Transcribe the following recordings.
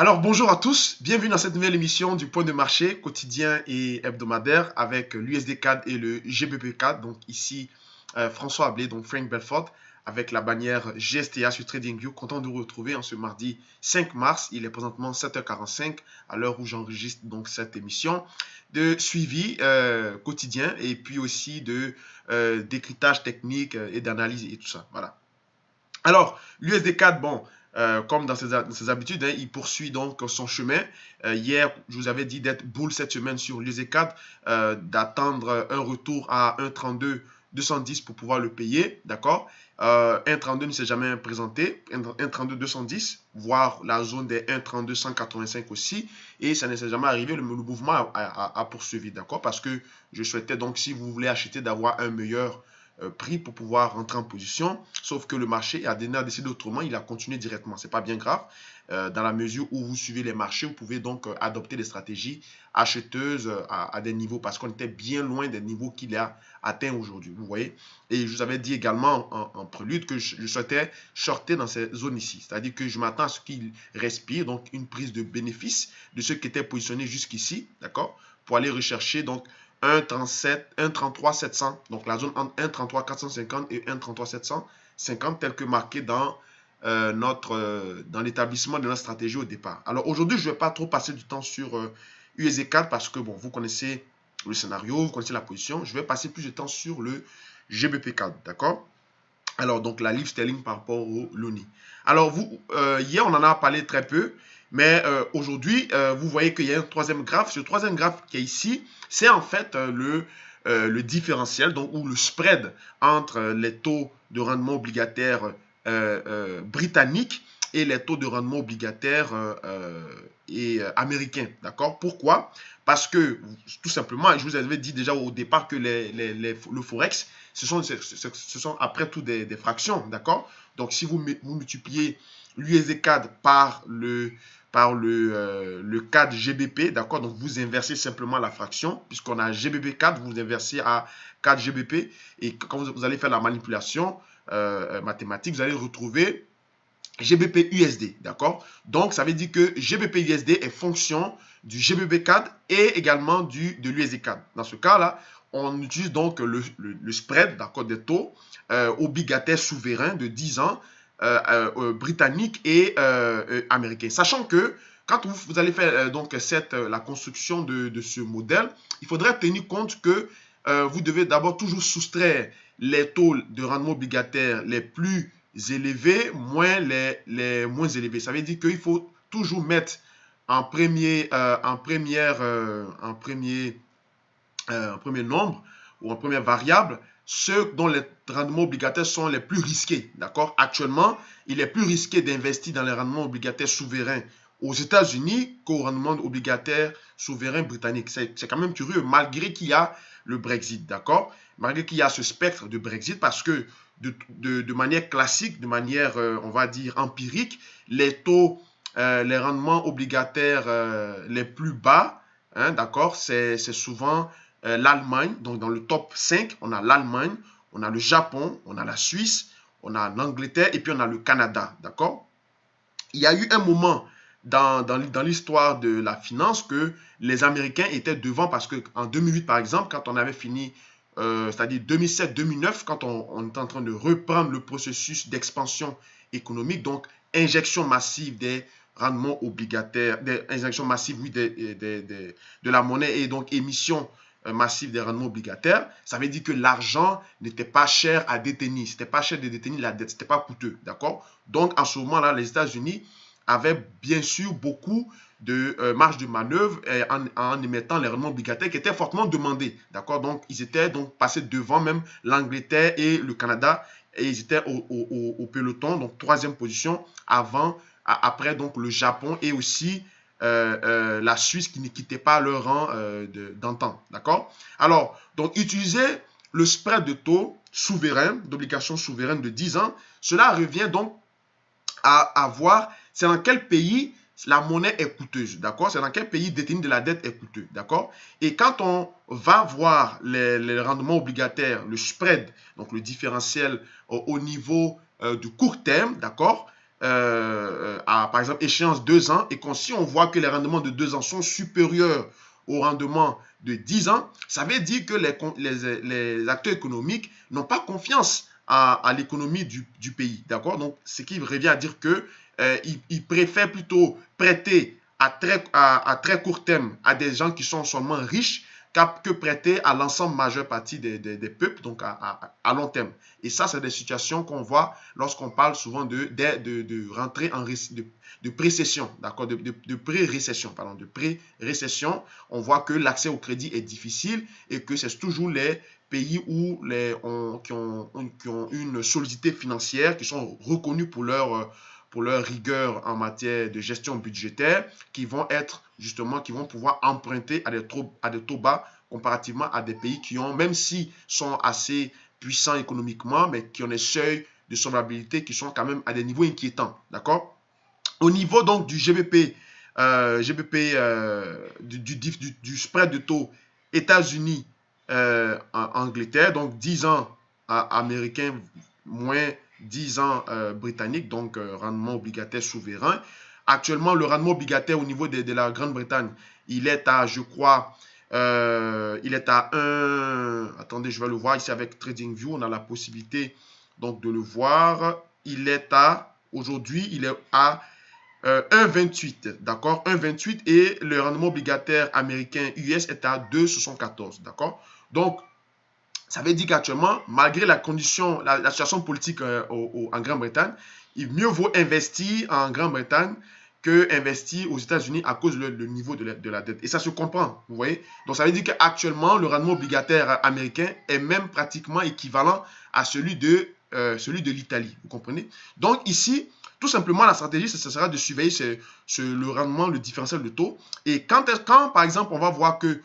Alors bonjour à tous, bienvenue dans cette nouvelle émission du point de marché quotidien et hebdomadaire avec l'USD CAD et le GBP CAD. Donc ici François Ablé, donc Frank Belfort avec la bannière GSTA sur TradingView. Content de vous retrouver en ce mardi 5 mars. Il est présentement 7h45 à l'heure où j'enregistre donc cette émission de suivi quotidien et puis aussi de décryptage technique et d'analyse et tout ça. Voilà. Alors, l'USD4, bon, comme dans ses habitudes, hein, il poursuit donc son chemin. Hier, je vous avais dit d'être bull cette semaine sur l'USD4, d'attendre un retour à 1,32 210 pour pouvoir le payer, d'accord. 1,32 ne s'est jamais présenté, 1,32 210, voire la zone des 1,32 185 aussi, et ça ne s'est jamais arrivé, le mouvement a poursuivi, d'accord, parce que je souhaitais donc, si vous voulez acheter, d'avoir un meilleur prix pour pouvoir rentrer en position, sauf que le marché a décidé autrement, il a continué directement. C'est pas bien grave, dans la mesure où vous suivez les marchés, vous pouvez donc adopter des stratégies acheteuses à des niveaux, parce qu'on était bien loin des niveaux qu'il a atteint aujourd'hui, vous voyez. Et je vous avais dit également en prélude que je souhaitais shorter dans ces zones ici, c'est-à-dire que je m'attends à ce qu'il respire, donc une prise de bénéfice de ceux qui étaient positionnés jusqu'ici, d'accord, pour aller rechercher donc 1,33 700, donc la zone entre 1,33 450 et 1,33 750, tel que marqué dans dans l'établissement de notre stratégie au départ. Alors aujourd'hui, je ne vais pas trop passer du temps sur USD4 parce que bon, vous connaissez le scénario, vous connaissez la position. Je vais passer plus de temps sur le GBP4, d'accord? Alors, donc, la livre sterling par rapport au Loni. Alors, hier, on en a parlé très peu, mais aujourd'hui, vous voyez qu'il y a un troisième graphe. Ce troisième graphe qui est ici, c'est en fait le différentiel, donc, ou le spread entre les taux de rendement obligataire britanniques et les taux de rendement obligataires américains. D'accord? Pourquoi? Parce que, tout simplement, je vous avais dit déjà au départ que le Forex, ce sont après tout des fractions, d'accord? Donc, si vous multipliez l'USD CAD par le CAD GBP, d'accord? Donc, vous inversez simplement la fraction, puisqu'on a GBP CAD, vous inversez à CAD GBP, et quand vous allez faire la manipulation mathématique, vous allez retrouver GBP USD, d'accord? Donc, ça veut dire que GBP USD est fonction du GBP CAD et également de l'USD CAD. Dans ce cas-là, on utilise donc le spread, d'accord, des taux obligataires souverains de 10 ans britanniques et américains. Sachant que quand vous allez faire donc la construction de ce modèle, il faudrait tenir compte que vous devez d'abord toujours soustraire les taux de rendement obligataire les plus élevés moins les moins élevés. Ça veut dire qu'il faut toujours mettre en premier nombre ou en première variable ceux dont les rendements obligataires sont les plus risqués. D'accord? Actuellement, il est plus risqué d'investir dans les rendements obligataires souverains aux États-Unis qu'aux rendements obligataires souverains britanniques. C'est quand même curieux, malgré qu'il y a le Brexit. D'accord? Malgré qu'il y a ce spectre de Brexit, parce que de manière classique, de manière, on va dire, empirique, les taux, les rendements obligataires les plus bas, hein, d'accord, c'est souvent l'Allemagne. Donc, dans le top 5, on a l'Allemagne, on a le Japon, on a la Suisse, on a l'Angleterre et puis on a le Canada, d'accord? Il y a eu un moment dans l'histoire de la finance que les Américains étaient devant parce qu'en 2008, par exemple, quand on avait fini, c'est-à-dire 2007-2009, quand on était en train de reprendre le processus d'expansion économique, donc injection massive des rendements obligataires, des injections massives, oui, de la monnaie et donc émission massive des rendements obligataires, ça veut dire que l'argent n'était pas cher à détenir. C'était pas cher de détenir la dette, c'était pas coûteux, d'accord? Donc, en ce moment-là, les États-Unis avaient bien sûr beaucoup de marge de manœuvre en émettant les rendements obligataires qui étaient fortement demandés, d'accord? Donc, ils étaient donc passés devant même l'Angleterre et le Canada et ils étaient au peloton, donc troisième position après donc le Japon et aussi la Suisse qui ne quittait pas leur rang d'antan, d'accord? Alors, donc utiliser le spread de taux souverain, d'obligations souveraines de 10 ans, cela revient donc à voir c'est dans quel pays la monnaie est coûteuse, d'accord? C'est dans quel pays détenir de la dette est coûteux, d'accord? Et quand on va voir les rendements obligataires, le spread, donc le différentiel au niveau du court terme, d'accord? à, par exemple, échéance 2 ans, et si on voit que les rendements de 2 ans sont supérieurs au rendement de 10 ans, ça veut dire que les acteurs économiques n'ont pas confiance à l'économie du pays. D'accord? Donc, ce qui revient à dire que ils préfèrent plutôt prêter à très court terme à des gens qui sont seulement riches que prêter à l'ensemble majeure partie des peuples, donc à long terme. Et ça, c'est des situations qu'on voit lorsqu'on parle souvent de rentrer en de précession, d'accord, de pré-récession, pardon, de pré-récession. On voit que l'accès au crédit est difficile et que c'est toujours les pays où qui ont une solidité financière, qui sont reconnus pour leur rigueur en matière de gestion budgétaire, qui vont être justement, qui vont pouvoir emprunter à des taux bas comparativement à des pays qui ont, même si sont assez puissants économiquement, mais qui ont des seuils de solvabilité qui sont quand même à des niveaux inquiétants. D'accord? Au niveau donc du GBP, du spread de taux États-Unis, Angleterre, donc 10 ans américains moins 10 ans britanniques, donc rendement obligataire souverain. Actuellement, le rendement obligataire au niveau de la Grande-Bretagne, il est à, je crois, il est à 1... Attendez, je vais le voir ici avec TradingView. On a la possibilité donc de le voir. Il est à, aujourd'hui, il est à 1,28, d'accord, 1,28 et le rendement obligataire américain US est à 2,74, d'accord. Donc, ça veut dire qu'actuellement, malgré la condition, la situation politique en Grande-Bretagne, il mieux vaut investir en Grande-Bretagne que investir aux États-Unis à cause du niveau de la dette. Et ça se comprend, vous voyez. Donc, ça veut dire qu'actuellement, le rendement obligataire américain est même pratiquement équivalent à celui de l'Italie, vous comprenez. Donc, ici, tout simplement, la stratégie, ce sera de surveiller le rendement, le différentiel de taux. Et quand par exemple, on va voir que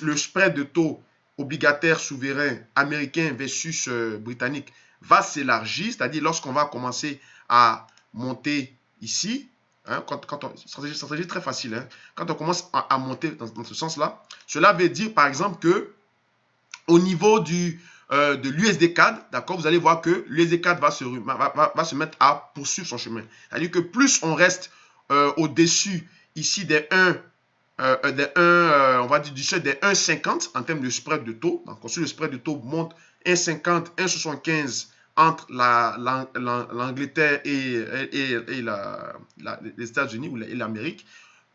le spread de taux obligataire souverain américain versus britannique va s'élargir, c'est-à-dire lorsqu'on va commencer à monter ici, hein, stratégie très facile, hein, quand on commence à monter dans ce sens-là, cela veut dire par exemple que au niveau de l'USD-CAD, d'accord, vous allez voir que l'USD-CAD va se mettre à poursuivre son chemin. C'est-à-dire que plus on reste au-dessus ici des 1, on va dire du seuil des 1,50 en termes de spread de taux. Donc, si le spread de taux monte 1,50, 1,75 entre l'Angleterre et les États-Unis ou l'Amérique,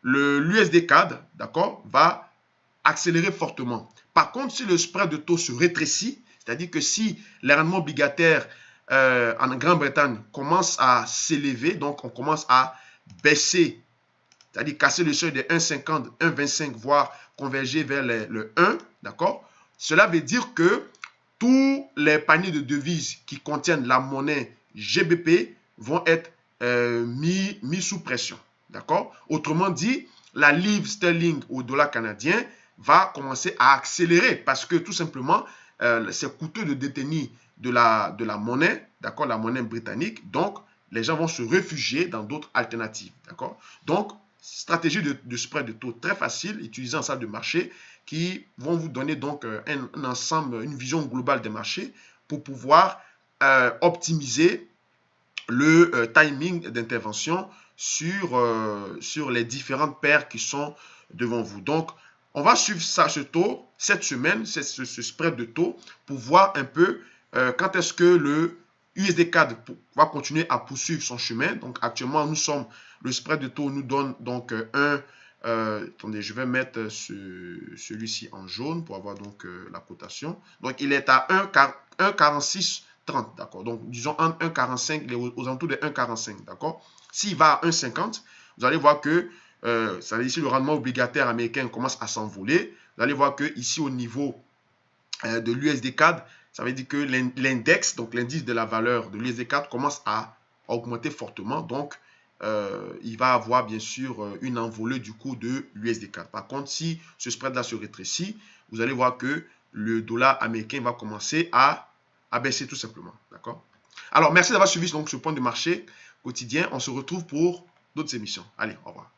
l'USD-CAD, d'accord, va accélérer fortement. Par contre, si le spread de taux se rétrécit, c'est-à-dire que si les rendements obligataires en Grande-Bretagne commencent à s'élever, donc on commence à baisser, c'est-à-dire casser le seuil de 1,50, 1,25, voire converger vers le 1, d'accord? Cela veut dire que tous les paniers de devises qui contiennent la monnaie GBP vont être mis sous pression, d'accord? Autrement dit, la livre sterling au dollar canadien va commencer à accélérer parce que tout simplement, c'est coûteux de détenir de la monnaie, d'accord, la monnaie britannique. Donc, les gens vont se réfugier dans d'autres alternatives, d'accord. Donc, stratégie de spread de taux très facile, utilisant en salle de marché, qui vont vous donner donc un ensemble, une vision globale des marchés pour pouvoir optimiser le timing d'intervention sur les différentes paires qui sont devant vous. Donc, on va suivre ce taux cette semaine, ce spread de taux, pour voir un peu quand est-ce que le USD-CAD va continuer à poursuivre son chemin. Donc, actuellement, le spread de taux nous donne donc attendez, je vais mettre celui-ci en jaune pour avoir donc la cotation. Donc, il est à 1,4630, d'accord. Donc, disons entre 1,45, aux alentours de 1,45, d'accord. S'il va à 1,50, vous allez voir que ça veut dire ici le rendement obligataire américain commence à s'envoler. Vous allez voir que ici au niveau de l'USD-CAD, ça veut dire que l'index, donc l'indice de la valeur de l'USD-CAD commence à augmenter fortement. Donc, il va avoir bien sûr une envolée du cours de l'USD-CAD. Par contre, si ce spread-là se rétrécit, vous allez voir que le dollar américain va commencer à baisser tout simplement. D'accord? Alors, merci d'avoir suivi donc, ce point de marché quotidien. On se retrouve pour d'autres émissions. Allez, au revoir.